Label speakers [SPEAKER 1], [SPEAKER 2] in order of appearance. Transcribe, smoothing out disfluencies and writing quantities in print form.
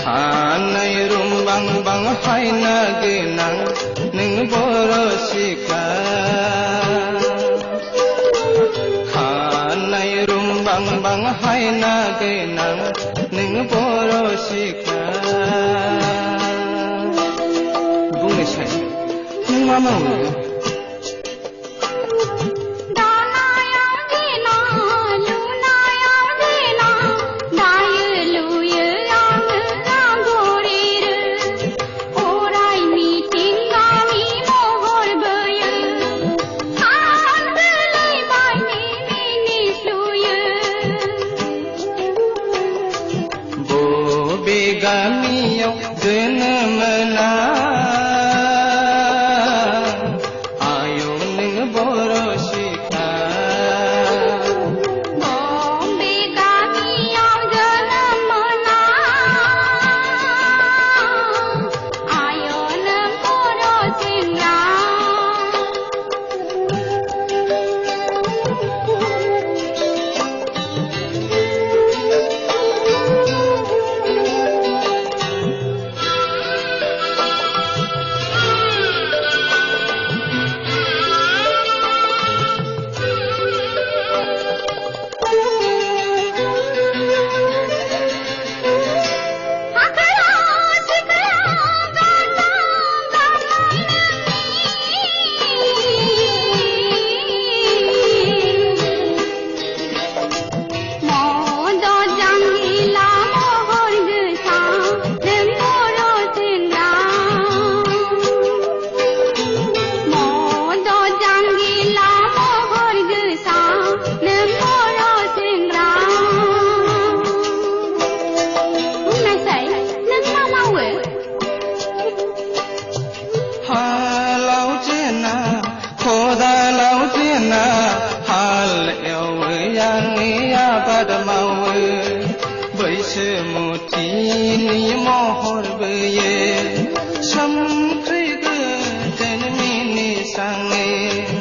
[SPEAKER 1] Hanai rumbang bang hai na genang ning borosika Hanai rumbang bang hai na genang ning borosika Bungi sai ning mama Begamiyo genamana ayo ning borosika
[SPEAKER 2] begamiyo genamana ayo ning borosika
[SPEAKER 1] hal yang ya pada mau bersemuti ni mohor beye samkri ke dan mini sange